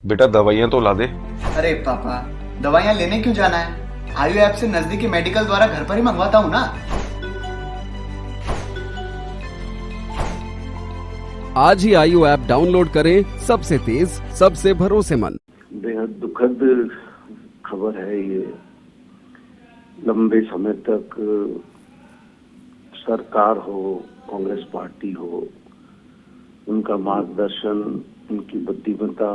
बेटा दवाइयाँ तो ला दे। अरे पापा, दवाइयाँ लेने क्यों जाना है? आयु ऐप से नजदीकी मेडिकल द्वारा घर पर ही मंगवाता हूँ ना। आज ही आयु ऐप डाउनलोड करें, सबसे तेज, सबसे भरोसेमंद। बेहद दुखद खबर है ये। लंबे समय तक सरकार हो, कांग्रेस पार्टी हो, उनका मार्गदर्शन, उनकी बुद्धिमत्ता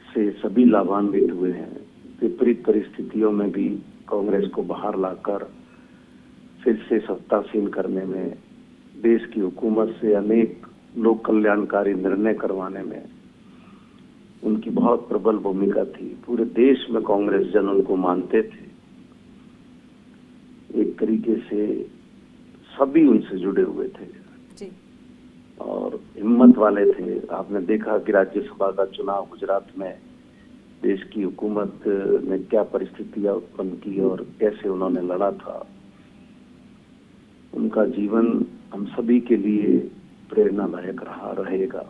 से सभी लाभान्वित हुए हैं। विपरीत परिस्थितियों में भी कांग्रेस को बाहर लाकर फिर से सत्तासीन करने में, देश की हुकूमत से अनेक लोक कल्याणकारी निर्णय करवाने में उनकी बहुत प्रबल भूमिका थी। पूरे देश में कांग्रेस जन उनको मानते थे। एक तरीके से सभी उनसे जुड़े हुए थे जी। और हिम्मत वाले थे। आपने देखा कि राज्यसभा का चुनाव गुजरात में देश की हुकूमत ने क्या परिस्थितियां उत्पन्न की और कैसे उन्होंने लड़ा था। उनका जीवन हम सभी के लिए प्रेरणादायक रहा रहेगा।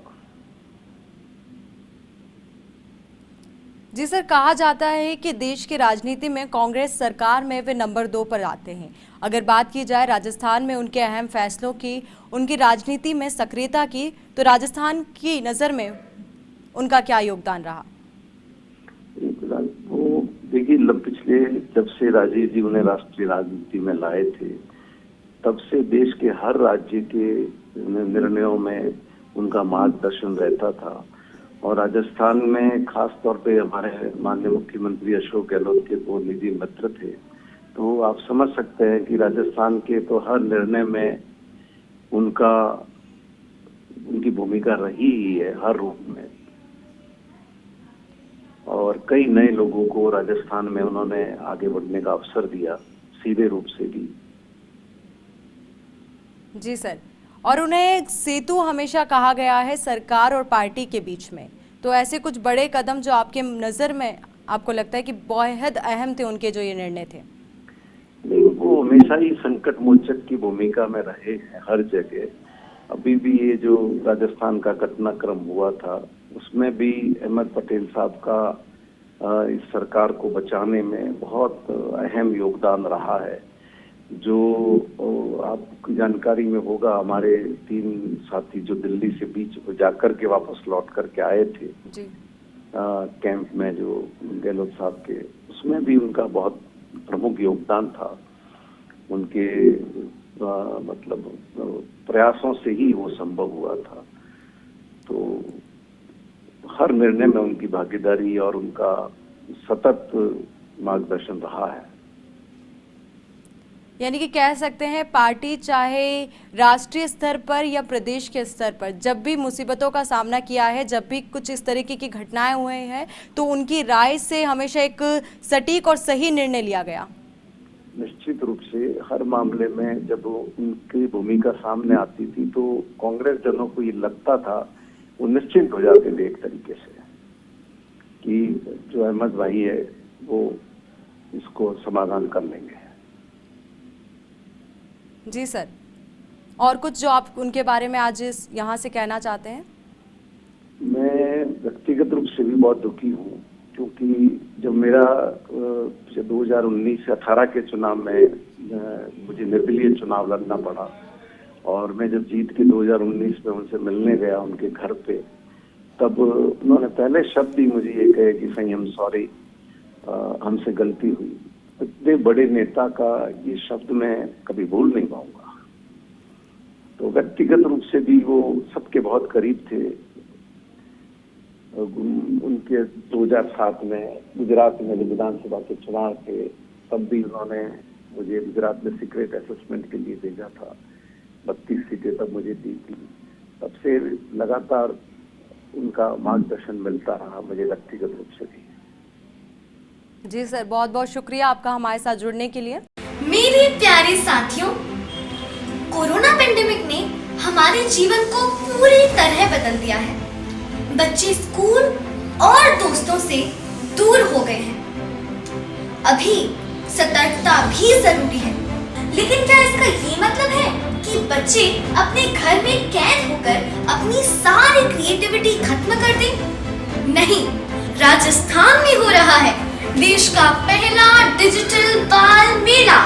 जी सर, कहा जाता है कि देश की राजनीति में कांग्रेस सरकार में वे नंबर 2 पर आते हैं। अगर बात की जाए राजस्थान में उनके अहम फैसलों की, उनकी राजनीति में सक्रियता की, तो राजस्थान की नज़र में उनका क्या योगदान रहा? वो देखिए, पिछले जब से राजीव जी उन्हें राष्ट्रीय राजनीति में लाए थे, तब से देश के हर राज्य के निर्णयों में उनका मार्गदर्शन रहता था। और राजस्थान में खास तौर पे हमारे माननीय मुख्यमंत्री अशोक गहलोत के वो निजी मित्र थे। तो आप समझ सकते हैं कि राजस्थान के तो हर निर्णय में उनकी भूमिका रही ही है, हर रूप में। और कई नए लोगों को राजस्थान में उन्होंने आगे बढ़ने का अवसर दिया, सीधे रूप से भी। जी सर, और उन्हें सेतु हमेशा कहा गया है सरकार और पार्टी के बीच में। तो ऐसे कुछ बड़े कदम जो आपके नज़र में आपको लगता है कि बेहद अहम थे उनके, जो ये निर्णय थे? नहीं, वो हमेशा ही संकट मोचक की भूमिका में रहे हैं हर जगह। अभी भी ये जो राजस्थान का घटनाक्रम हुआ था, उसमें भी अहमद पटेल साहब का इस सरकार को बचाने में बहुत अहम योगदान रहा है। जो आपकी जानकारी में होगा, हमारे 3 साथी जो दिल्ली से बीच जाकर के वापस लौट करके आए थे जी। कैंप में, जो गहलोत साहब के, उसमें भी उनका बहुत प्रमुख योगदान था। उनके मतलब प्रयासों से ही वो संभव हुआ था। तो हर निर्णय में उनकी भागीदारी और उनका सतत मार्गदर्शन रहा है। यानी कि कह सकते हैं पार्टी चाहे राष्ट्रीय स्तर पर या प्रदेश के स्तर पर जब भी मुसीबतों का सामना किया है, जब भी कुछ इस तरीके की घटनाएं हुए हैं, तो उनकी राय से हमेशा एक सटीक और सही निर्णय लिया गया। निश्चित रूप से हर मामले में जब उनकी भूमिका सामने आती थी तो कांग्रेस जनों को ये लगता था, वो निश्चिंत हो जाते थे एक तरीके से कि जो अहमद भाई है वो इसको समाधान कर लेंगे। जी सर, और कुछ जो आप उनके बारे में आज यहाँ से कहना चाहते हैं? मैं व्यक्तिगत रूप से भी बहुत दुखी हूँ, क्योंकि जब मेरा 2019-18 के चुनाव में मुझे निर्दलीय चुनाव लड़ना पड़ा, और मैं जब जीत के 2019 में उनसे मिलने गया उनके घर पे, तब उन्होंने पहले शब्द ही मुझे ये कहे कि सही हम सॉरी, हमसे गलती हुई। इतने बड़े नेता का ये शब्द मैं कभी भूल नहीं पाऊंगा। तो व्यक्तिगत रूप से भी वो सबके बहुत करीब थे। उनके 2007 में गुजरात में जब विधानसभा के चुनाव थे, तब भी उन्होंने मुझे गुजरात में सीक्रेट असेसमेंट के लिए भेजा था। 32 सीटें तब मुझे दी थी। तब से लगातार उनका मार्गदर्शन मिलता रहा मुझे व्यक्तिगत रूप से भी। जी सर, बहुत बहुत शुक्रिया आपका हमारे साथ जुड़ने के लिए। मेरे प्यारे साथियों, कोरोना पेंडेमिक ने हमारे जीवन को पूरी तरह बदल दिया है। बच्चे स्कूल और दोस्तों से दूर हो गए हैं। अभी सतर्कता भी जरूरी है। लेकिन क्या इसका ये मतलब है कि बच्चे अपने घर में कैद होकर अपनी सारी क्रिएटिविटी खत्म कर दें? नहीं, राजस्थान में हो रहा है देश का पहला डिजिटल बाल मेला।